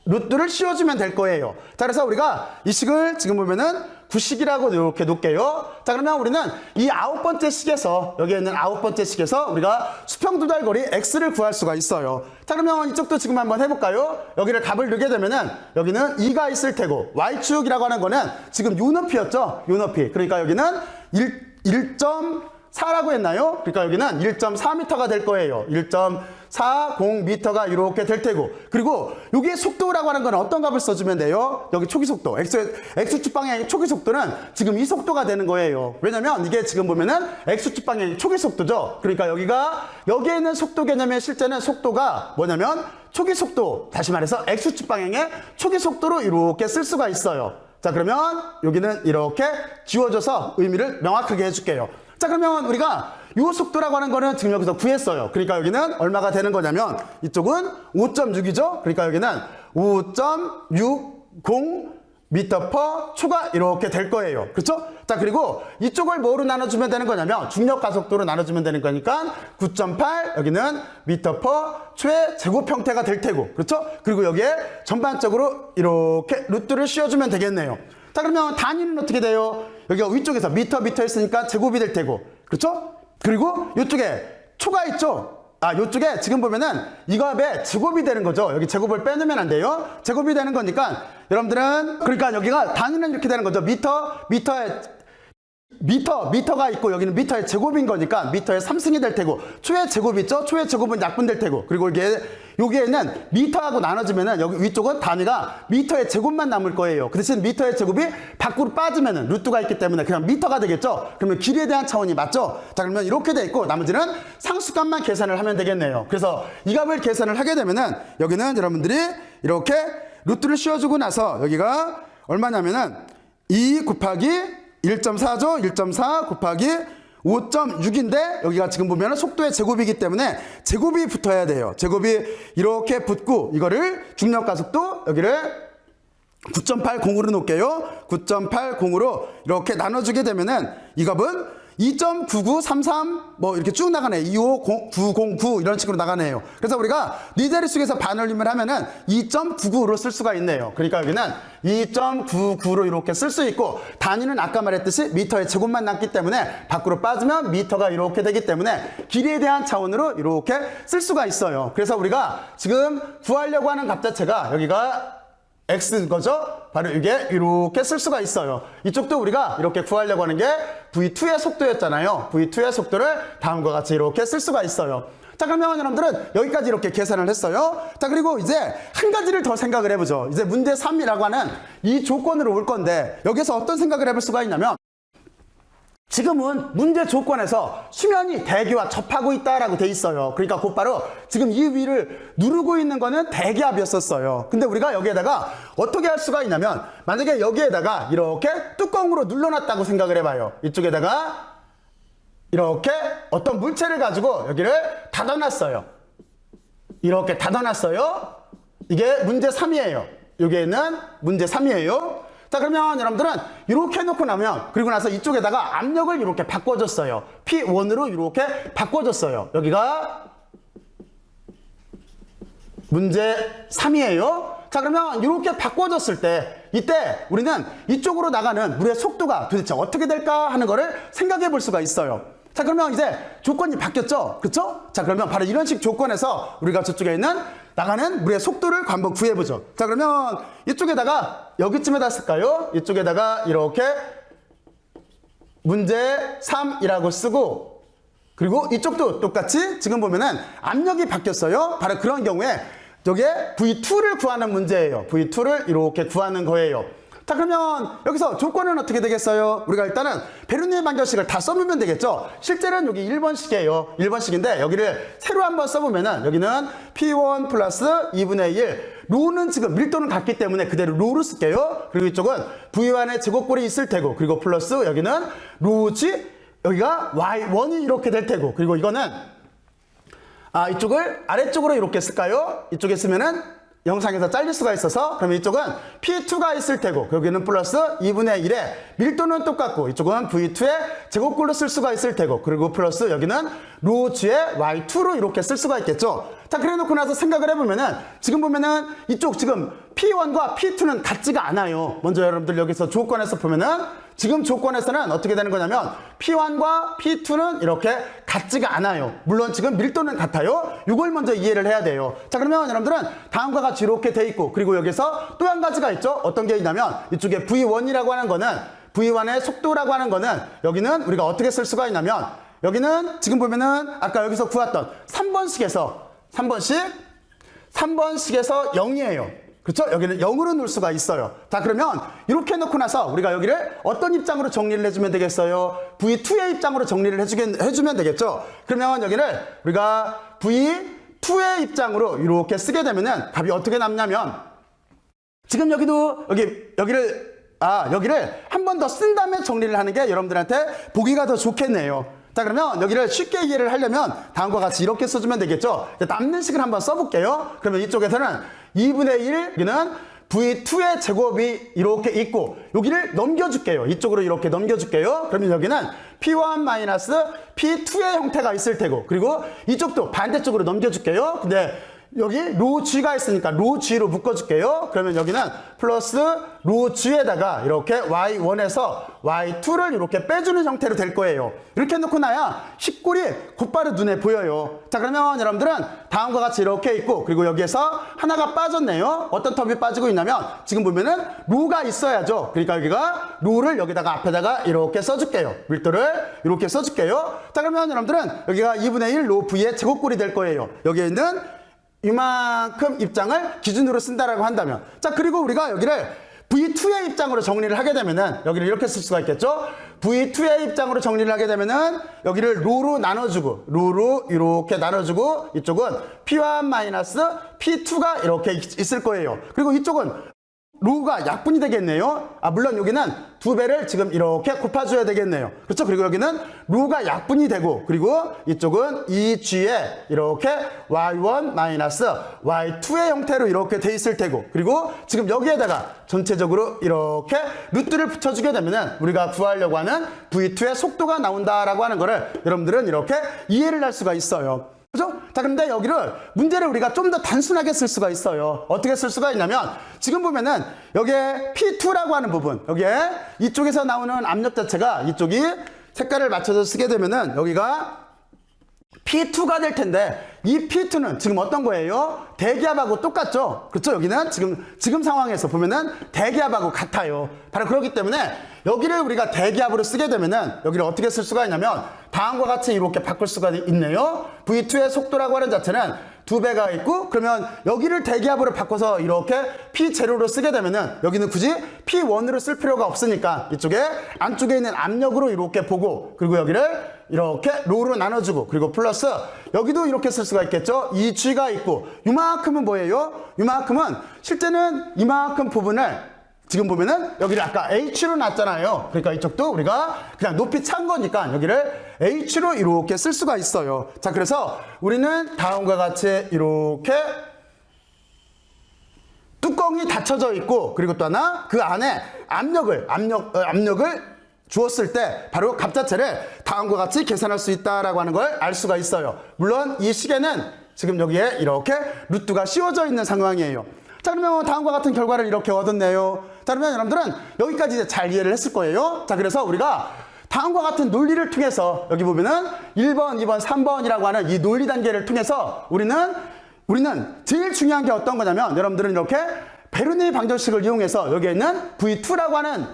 루트를 씌워주면 될 거예요. 자, 그래서 우리가 이 식을 지금 보면은 9식이라고 이렇게 놓을게요. 자, 그러면 우리는 이 9번째 식에서, 여기에 있는 9번째 식에서 우리가 수평두달거리 X를 구할 수가 있어요. 자, 그러면 이쪽도 지금 한번 해볼까요? 여기를 값을 넣게 되면은 여기는 2가 있을 테고, Y축이라고 하는 거는 지금 요 높이였죠? 요 높이. 그러니까 여기는 1.4라고 했나요? 그러니까 여기는 1.4m가 될 거예요. 1.40m가 이렇게 될 테고, 그리고 여기에 속도라고 하는 건 어떤 값을 써주면 돼요? 여기 초기 속도, X축 방향의 초기 속도는 지금 이 속도가 되는 거예요. 왜냐면 이게 지금 보면은 X축 방향의 초기 속도죠. 그러니까 여기에 있는 속도 개념의 실제는 속도가 뭐냐면 초기 속도, 다시 말해서 X축 방향의 초기 속도로 이렇게 쓸 수가 있어요. 자, 그러면 여기는 이렇게 지워져서 의미를 명확하게 해줄게요. 자, 그러면 우리가 이 속도라고 하는 거는 지금 여기서 구했어요. 그러니까 여기는 얼마가 되는 거냐면 이쪽은 5.6이죠. 그러니까 여기는 5.60 미터 퍼 초가 이렇게 될 거예요. 그렇죠? 자, 그리고 이쪽을 뭐로 나눠주면 되는 거냐면 중력 가속도로 나눠주면 되는 거니까 9.8 여기는 미터 퍼 초의 제곱 형태가 될 테고, 그렇죠? 그리고 여기에 전반적으로 이렇게 루트를 씌워주면 되겠네요. 자, 그러면 단위는 어떻게 돼요? 여기가 위쪽에서 미터 있으니까 제곱이 될 테고, 그렇죠? 그리고 이쪽에 초가 있죠? 아, 요쪽에 지금 보면은 이 값에 제곱이 되는 거죠. 여기 제곱을 빼놓으면 안 돼요. 제곱이 되는 거니까 여러분들은, 그러니까 여기가 단위는 이렇게 되는 거죠. 미터가 있고 여기는 미터의 제곱인 거니까 미터의 3승이 될 테고, 초의 제곱이 있죠? 초의 제곱은 약분될 테고, 그리고 여기에는 미터하고 나눠지면은 여기 위쪽은 단위가 미터의 제곱만 남을 거예요. 그 대신 미터의 제곱이 밖으로 빠지면은 루트가 있기 때문에 그냥 미터가 되겠죠? 그러면 길이에 대한 차원이 맞죠? 자, 그러면 이렇게 돼 있고 나머지는 상수값만 계산을 하면 되겠네요. 그래서 이 값을 계산을 하게 되면은 여기는 여러분들이 이렇게 루트를 씌워주고 나서 여기가 얼마냐면은 2 곱하기 1.4죠. 1.4 곱하기 5.6인데 여기가 지금 보면 속도의 제곱이기 때문에 제곱이 붙어야 돼요. 제곱이 이렇게 붙고 이거를 중력가속도 여기를 9.80으로 놓을게요. 9.80으로 이렇게 나눠주게 되면은 이 값은 2.9933 뭐 이렇게 쭉 나가네. 25909 이런 식으로 나가네요. 그래서 우리가 네 자릿수에서 반올림을 하면은 2.99로 쓸 수가 있네요. 그러니까 여기는 2.99로 이렇게 쓸 수 있고 단위는 아까 말했듯이 미터의 제곱만 남기 때문에 밖으로 빠지면 미터가 이렇게 되기 때문에 길이에 대한 차원으로 이렇게 쓸 수가 있어요. 그래서 우리가 지금 구하려고 하는 값 자체가 여기가 x인 거죠. 바로 이게 이렇게 쓸 수가 있어요. 이쪽도 우리가 이렇게 구하려고 하는 게 v2의 속도였잖아요. v2의 속도를 다음과 같이 이렇게 쓸 수가 있어요. 자, 그러면 여러분들은 여기까지 이렇게 계산을 했어요. 자, 그리고 이제 한 가지를 더 생각을 해보죠. 이제 문제 3이라고 하는 이 조건으로 올 건데 여기서 어떤 생각을 해볼 수가 있냐면 지금은 문제 조건에서 수면이 대기와 접하고 있다라고 돼 있어요. 그러니까 곧바로 지금 이 위를 누르고 있는 거는 대기압이었었어요. 근데 우리가 여기에다가 어떻게 할 수가 있냐면 만약에 여기에다가 이렇게 뚜껑으로 눌러놨다고 생각을 해봐요. 이쪽에다가 이렇게 어떤 물체를 가지고 여기를 닫아놨어요. 이렇게 닫아놨어요. 이게 문제 3이에요. 여기에는 문제 3이에요. 자, 그러면 여러분들은 이렇게 해놓고 나면 그리고 나서 이쪽에다가 압력을 이렇게 바꿔줬어요. P1으로 이렇게 바꿔줬어요. 여기가 문제 3이에요. 자, 그러면 이렇게 바꿔줬을 때 이때 우리는 이쪽으로 나가는 물의 속도가 도대체 어떻게 될까 하는 거를 생각해 볼 수가 있어요. 자, 그러면 이제 조건이 바뀌었죠? 그렇죠? 자, 그러면 바로 이런 식 조건에서 우리가 저쪽에 있는 나가는 물의 속도를 한번 구해보죠. 자, 그러면 이쪽에다가 여기쯤에다 쓸까요? 이쪽에다가 이렇게 문제 3이라고 쓰고 그리고 이쪽도 똑같이 지금 보면은 압력이 바뀌었어요. 바로 그런 경우에 여기에 V2를 구하는 문제예요. V2를 이렇게 구하는 거예요. 자, 그러면 여기서 조건은 어떻게 되겠어요? 우리가 일단은 베르누의 방정식을 다 써보면 되겠죠? 실제로는 여기 1번식이에요. 1번식인데 여기를 새로 한번 써보면은 여기는 P1 플러스 2분의 1 로는 지금 밀도는 같기 때문에 그대로 로로 쓸게요. 그리고 이쪽은 V1의 제곱꼴이 있을 테고 그리고 플러스 여기는 로지 여기가 Y1이 이렇게 될 테고 그리고 이거는 이쪽을 아래쪽으로 이렇게 쓸까요? 이쪽에 쓰면은 영상에서 잘릴 수가 있어서 그러면 이쪽은 P2가 있을 테고 여기는 플러스 2분의 1에 밀도는 똑같고 이쪽은 V2의 제곱꼴로 쓸 수가 있을 테고 그리고 플러스 여기는 로G의 Y2로 이렇게 쓸 수가 있겠죠. 자, 그래 놓고 나서 생각을 해보면은 지금 보면은 이쪽 지금 P1과 P2는 같지가 않아요. 먼저 여러분들 여기서 조건에서 보면은 지금 조건에서는 어떻게 되는 거냐면 P1과 P2는 이렇게 같지가 않아요. 물론 지금 밀도는 같아요. 이걸 먼저 이해를 해야 돼요. 자, 그러면 여러분들은 다음과 같이 이렇게 돼 있고 그리고 여기서 또 한 가지가 있죠. 어떤 게 있냐면 이쪽에 V1이라고 하는 거는 V1의 속도라고 하는 거는 여기는 우리가 어떻게 쓸 수가 있냐면 여기는 지금 보면은 아까 여기서 구했던 3번식에서 0이에요. 그렇죠? 여기는 0으로 놓을 수가 있어요. 자, 그러면 이렇게 놓고 나서 우리가 여기를 어떤 입장으로 정리를 해주면 되겠어요? V2의 입장으로 정리를 해주면 되겠죠? 그러면 여기를 우리가 V2의 입장으로 이렇게 쓰게 되면은 답이 어떻게 남냐면 지금 여기도 여기를 한 번 더 쓴 다음에 정리를 하는 게 여러분들한테 보기가 더 좋겠네요. 자, 그러면 여기를 쉽게 이해를 하려면 다음과 같이 이렇게 써주면 되겠죠. 남는 식을 한번 써볼게요. 그러면 이쪽에서는 2분의 1 여기는 V2의 제곱이 이렇게 있고 여기를 넘겨줄게요. 이쪽으로 이렇게 넘겨줄게요. 그러면 여기는 P1 마이너스 P2의 형태가 있을 테고 그리고 이쪽도 반대쪽으로 넘겨줄게요. 근데 여기 로 G가 있으니까 로 G로 묶어줄게요. 그러면 여기는 플러스 로 G에다가 이렇게 Y1에서 Y2를 이렇게 빼주는 형태로 될 거예요. 이렇게 놓고 나야 식골이 곧바로 눈에 보여요. 자, 그러면 여러분들은 다음과 같이 이렇게 있고 그리고 여기에서 하나가 빠졌네요. 어떤 텀이 빠지고 있냐면 지금 보면은 로가 있어야죠. 그러니까 여기가 로를 여기다가 앞에다가 이렇게 써줄게요. 밀도를 이렇게 써줄게요. 자, 그러면 여러분들은 여기가 2분의 1 로 V의 제곱꼴이 될 거예요. 여기에 있는 이만큼 입장을 기준으로 쓴다라고 한다면 자, 그리고 우리가 여기를 V2의 입장으로 정리를 하게 되면은 여기를 이렇게 쓸 수가 있겠죠. V2의 입장으로 정리를 하게 되면은 여기를 로로 나눠주고 로로 이렇게 나눠주고 이쪽은 P1 마이너스 P2가 이렇게 있을 거예요. 그리고 이쪽은 로우가 약분이 되겠네요. 물론 여기는 2배를 지금 이렇게 곱해줘야 되겠네요. 그렇죠? 그리고 여기는 로우가 약분이 되고, 그리고 이쪽은 이 G에 이렇게 y1 마이너스 y2의 형태로 이렇게 돼 있을 테고, 그리고 지금 여기에다가 전체적으로 이렇게 루트를 붙여주게 되면은 우리가 구하려고 하는 v2의 속도가 나온다라고 하는 거를 여러분들은 이렇게 이해를 할 수가 있어요. 그죠? 자, 근데 여기를 문제를 우리가 좀 더 단순하게 쓸 수가 있어요. 어떻게 쓸 수가 있냐면 지금 보면은 여기에 P2라고 하는 부분, 여기에 이쪽에서 나오는 압력 자체가 이쪽이 색깔을 맞춰서 쓰게 되면은 여기가 P2가 될 텐데 이 P2는 지금 어떤 거예요? 대기압하고 똑같죠? 그렇죠? 여기는 지금 상황에서 보면은 대기압하고 같아요. 바로 그렇기 때문에 여기를 우리가 대기압으로 쓰게 되면은 여기를 어떻게 쓸 수가 있냐면 다음과 같이 이렇게 바꿀 수가 있네요. V2의 속도라고 하는 자체는 2배가 있고, 그러면 여기를 대기압으로 바꿔서 이렇게 P0로 쓰게 되면은 여기는 굳이 P1으로 쓸 필요가 없으니까 이쪽에 안쪽에 있는 압력으로 이렇게 보고, 그리고 여기를 이렇게 로우로 나눠주고, 그리고 플러스 여기도 이렇게 쓸 수가 있겠죠. 이 G가 있고, 이만큼은 뭐예요? 이만큼은 실제는 이만큼 부분을 지금 보면은 여기를 아까 H로 놨잖아요. 그러니까 이쪽도 우리가 그냥 높이 찬 거니까 여기를 H로 이렇게 쓸 수가 있어요. 자, 그래서 우리는 다음과 같이 이렇게 뚜껑이 닫혀져 있고, 그리고 또 하나 그 안에 압력을 주었을 때 바로 값 자체를 다음과 같이 계산할 수 있다라고 하는 걸 알 수가 있어요. 물론 이 시계는 지금 여기에 이렇게 루트가 씌워져 있는 상황이에요. 자, 그러면 다음과 같은 결과를 이렇게 얻었네요. 자, 그러면 여러분들은 여기까지 이제 잘 이해를 했을 거예요. 자, 그래서 우리가 다음과 같은 논리를 통해서 여기 보면은 1번, 2번, 3번이라고 하는 이 논리 단계를 통해서 우리는 제일 중요한 게 어떤 거냐면 여러분들은 이렇게 베르누이 방정식을 이용해서 여기에 있는 V2라고 하는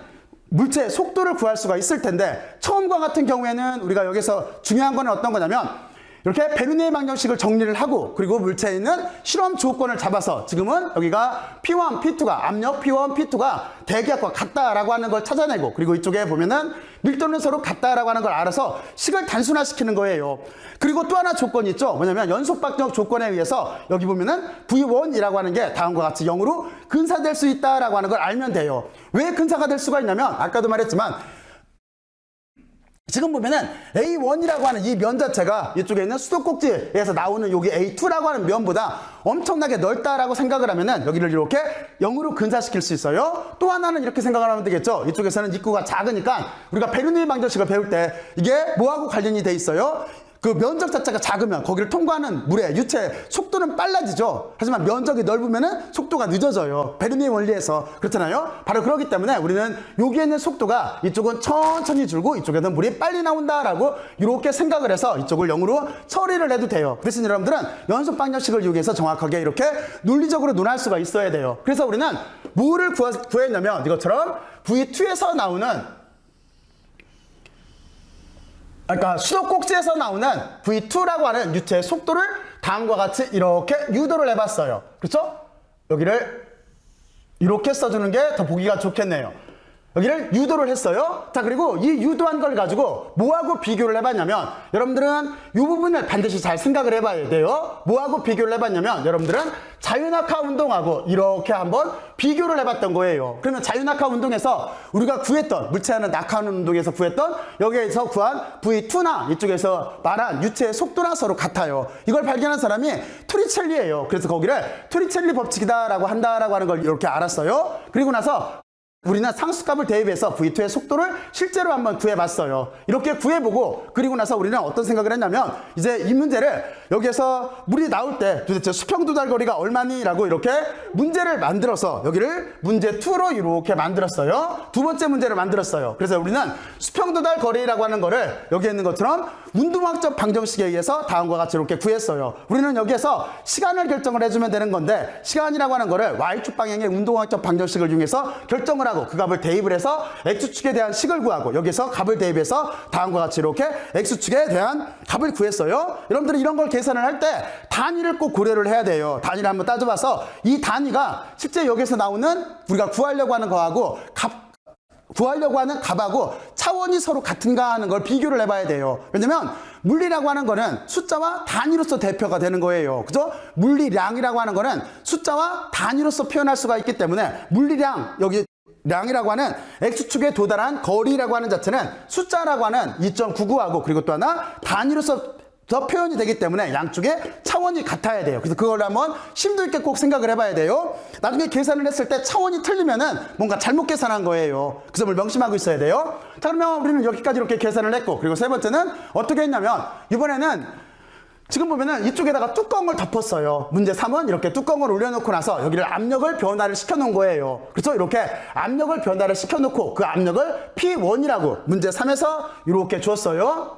물체의 속도를 구할 수가 있을 텐데, 처음과 같은 경우에는 우리가 여기서 중요한 거는 어떤 거냐면 이렇게 베르누이 방정식을 정리를 하고, 그리고 물체에 있는 실험 조건을 잡아서 지금은 여기가 P1, P2가 압력 P1, P2가 대기압과 같다라고 하는 걸 찾아내고, 그리고 이쪽에 보면은 밀도는 서로 같다라고 하는 걸 알아서 식을 단순화시키는 거예요. 그리고 또 하나 조건이 있죠. 뭐냐면 연속 방정 조건에 의해서 여기 보면은 V1이라고 하는 게 다음과 같이 0으로 근사될 수 있다라고 하는 걸 알면 돼요. 왜 근사가 될 수가 있냐면 아까도 말했지만 지금 보면은 A1이라고 하는 이 면 자체가 이쪽에 있는 수도꼭지에서 나오는 여기 A2라고 하는 면보다 엄청나게 넓다라고 생각을 하면은 여기를 이렇게 0으로 근사시킬 수 있어요. 또 하나는 이렇게 생각을 하면 되겠죠. 이쪽에서는 입구가 작으니까 우리가 베르누이 방정식을 배울 때 이게 뭐하고 관련이 돼 있어요? 그 면적 자체가 작으면 거기를 통과하는 물의 유체 속도는 빨라지죠. 하지만 면적이 넓으면은 속도가 늦어져요. 베르누이 원리에서 그렇잖아요. 바로 그렇기 때문에 우리는 여기에 있는 속도가 이쪽은 천천히 줄고 이쪽에는 물이 빨리 나온다라고 이렇게 생각을 해서 이쪽을 0으로 처리를 해도 돼요. 그래서 여러분들은 연속 방정식을 이용해서 정확하게 이렇게 논리적으로 논할 수가 있어야 돼요. 그래서 우리는 뭐를 구했냐면 이것처럼 V2에서 나오는, 그러니까 수도꼭지에서 나오는 V2라고 하는 유체의 속도를 다음과 같이 이렇게 유도를 해봤어요. 그렇죠? 여기를 이렇게 써주는 게 더 보기가 좋겠네요. 여기를 유도를 했어요. 자, 그리고 이 유도한 걸 가지고 뭐하고 비교를 해봤냐면 여러분들은 이 부분을 반드시 잘 생각을 해봐야 돼요. 뭐하고 비교를 해봤냐면 여러분들은 자유낙하 운동하고 이렇게 한번 비교를 해봤던 거예요. 그러면 자유낙하 운동에서 우리가 구했던 물체하는 낙하하는 운동에서 구했던 여기에서 구한 V2나 이쪽에서 말한 유체의 속도나 서로 같아요. 이걸 발견한 사람이 토리첼리예요. 그래서 거기를 토리첼리 법칙이다라고 한다라고 하는 걸 이렇게 알았어요. 그리고 나서 우리는 상수값을 대입해서 V2의 속도를 실제로 한번 구해봤어요. 이렇게 구해보고 그리고 나서 우리는 어떤 생각을 했냐면 이제 이 문제를 여기에서 물이 나올 때 도대체 수평 도달 거리가 얼마니? 라고 이렇게 문제를 만들어서 여기를 문제 2로 이렇게 만들었어요. 두 번째 문제를 만들었어요. 그래서 우리는 수평 도달 거리라고 하는 거를 여기에 있는 것처럼 운동학적 방정식에 의해서 다음과 같이 이렇게 구했어요. 우리는 여기에서 시간을 결정을 해주면 되는 건데 시간이라고 하는 거를 Y축 방향의 운동학적 방정식을 이용해서 결정을 하고 그 값을 대입을 해서 X축에 대한 식을 구하고 여기서 값을 대입해서 다음과 같이 이렇게 X축에 대한 값을 구했어요. 여러분들이 이런 걸 계산을 할 때 단위를 꼭 고려를 해야 돼요. 단위를 한번 따져봐서 이 단위가 실제 여기서 나오는 우리가 구하려고 하는 거하고 구하려고 하는 값하고 차원이 서로 같은가 하는 걸 비교를 해봐야 돼요. 왜냐면 물리라고 하는 거는 숫자와 단위로서 대표가 되는 거예요. 그죠? 물리량이라고 하는 거는 숫자와 단위로서 표현할 수가 있기 때문에 물리량, 여기 량이라고 하는 X축에 도달한 거리라고 하는 자체는 숫자라고 하는 2.99하고 그리고 또 하나 단위로서 더 표현이 되기 때문에 양쪽의 차원이 같아야 돼요. 그래서 그걸 한번 심도 있게 꼭 생각을 해봐야 돼요. 나중에 계산을 했을 때 차원이 틀리면은 뭔가 잘못 계산한 거예요. 그 점을 명심하고 있어야 돼요. 자, 그러면 우리는 여기까지 이렇게 계산을 했고, 그리고 세 번째는 어떻게 했냐면, 이번에는 지금 보면은 이쪽에다가 뚜껑을 덮었어요. 문제 3은 이렇게 뚜껑을 올려놓고 나서 여기를 압력을 변화를 시켜놓은 거예요. 그래서 이렇게 압력을 변화를 시켜놓고 그 압력을 P1이라고 문제 3에서 이렇게 줬어요.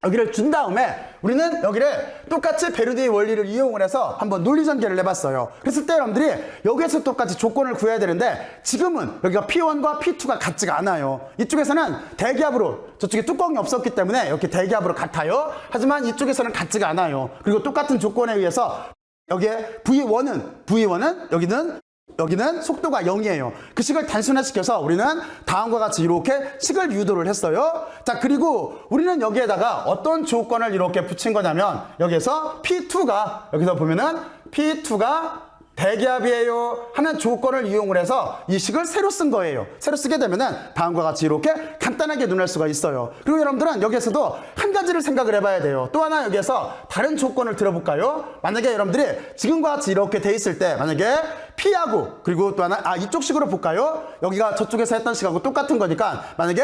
여기를 준 다음에 우리는 여기를 똑같이 베르디의 원리를 이용을 해서 한번 논리전개를 해봤어요. 그랬을 때 여러분들이 여기에서 똑같이 조건을 구해야 되는데 지금은 여기가 P1과 P2가 같지가 않아요. 이쪽에서는 대기압으로, 저쪽에 뚜껑이 없었기 때문에 이렇게 대기압으로 같아요. 하지만 이쪽에서는 같지가 않아요. 그리고 똑같은 조건에 의해서 여기에 V1은 여기는 속도가 0이에요. 그 식을 단순화시켜서 우리는 다음과 같이 이렇게 식을 유도를 했어요. 자, 그리고 우리는 여기에다가 어떤 조건을 이렇게 붙인 거냐면 여기서 보면은 P2가 대기압이에요 하는 조건을 이용을 해서 이 식을 새로 쓴 거예요. 새로 쓰게 되면은 다음과 같이 이렇게 간단하게 눈낼 수가 있어요. 그리고 여러분들은 여기에서도 한 가지를 생각을 해봐야 돼요. 또 하나 여기에서 다른 조건을 들어볼까요? 만약에 여러분들이 지금과 같이 이렇게 돼 있을 때 만약에 P하고 그리고 또 하나 이쪽 식으로 볼까요? 여기가 저쪽에서 했던 식하고 똑같은 거니까 만약에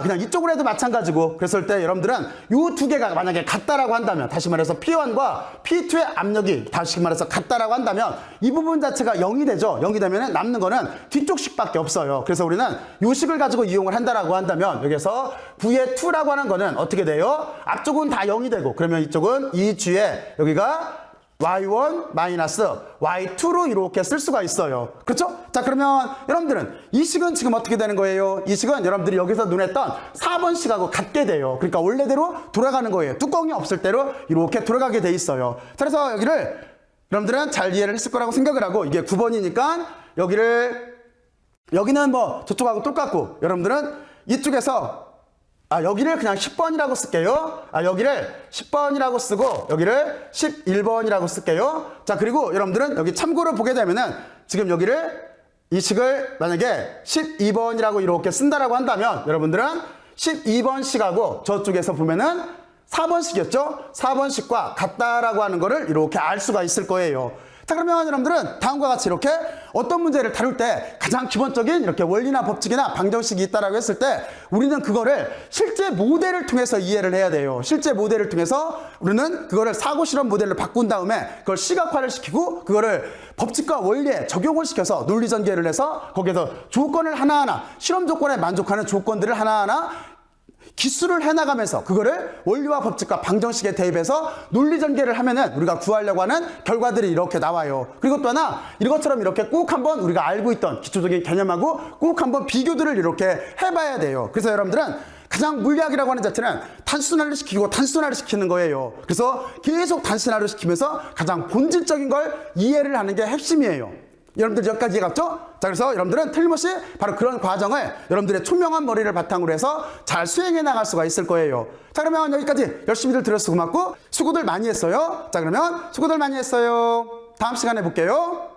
그냥 이쪽으로 해도 마찬가지고 그랬을 때 여러분들은 요 두 개가 만약에 같다라고 한다면 다시 말해서 P1과 P2의 압력이 다시 말해서 같다라고 한다면 이 부분 자체가 0이 되죠. 0이 되면 남는 거는 뒤쪽 식밖에 없어요. 그래서 우리는 요 식을 가지고 이용을 한다라고 한다면 여기서 V의 2라고 하는 거는 어떻게 돼요? 앞쪽은 다 0이 되고 그러면 이쪽은 이 G에 여기가 y1 마이너스 y2로 이렇게 쓸 수가 있어요. 그렇죠? 자, 그러면 여러분들은 이 식은 지금 어떻게 되는 거예요? 이 식은 여러분들이 여기서 눈했던 4번 식하고 같게 돼요. 그러니까 원래대로 돌아가는 거예요. 뚜껑이 없을 대로 이렇게 돌아가게 돼 있어요. 자, 그래서 여기를 여러분들은 잘 이해를 했을 거라고 생각을 하고 이게 9번이니까 여기는 뭐 저쪽하고 똑같고 여러분들은 이쪽에서 여기를 그냥 10번이라고 쓸게요. 여기를 10번이라고 쓰고 여기를 11번이라고 쓸게요. 자, 그리고 여러분들은 여기 참고로 보게 되면은 지금 이 식을 만약에 12번이라고 이렇게 쓴다라고 한다면 여러분들은 12번식하고 저쪽에서 보면은 4번식이었죠? 4번식과 같다라고 하는 거를 이렇게 알 수가 있을 거예요. 자, 그러면 여러분들은 다음과 같이 이렇게 어떤 문제를 다룰 때 가장 기본적인 이렇게 원리나 법칙이나 방정식이 있다라고 했을 때 우리는 그거를 실제 모델을 통해서 이해를 해야 돼요. 실제 모델을 통해서 우리는 그거를 사고실험 모델로 바꾼 다음에 그걸 시각화를 시키고 그거를 법칙과 원리에 적용을 시켜서 논리전개를 해서 거기에서 조건을 하나하나 실험 조건에 만족하는 조건들을 하나하나 기술을 해나가면서 그거를 원리와 법칙과 방정식에 대입해서 논리전개를 하면은 우리가 구하려고 하는 결과들이 이렇게 나와요. 그리고 또 하나 이것처럼 이렇게 꼭 한번 우리가 알고 있던 기초적인 개념하고 꼭 한번 비교들을 이렇게 해봐야 돼요. 그래서 여러분들은 가장 물리학이라고 하는 자체는 단순화를 시키고 단순화를 시키는 거예요. 그래서 계속 단순화를 시키면서 가장 본질적인 걸 이해를 하는 게 핵심이에요. 여러분들 여기까지 이해갔죠? 자, 그래서 여러분들은 틀림없이 바로 그런 과정을 여러분들의 총명한 머리를 바탕으로 해서 잘 수행해 나갈 수가 있을 거예요. 자, 그러면 여기까지 열심히들 들어서 고맙고 수고들 많이 했어요. 자, 그러면 수고들 많이 했어요. 다음 시간에 볼게요.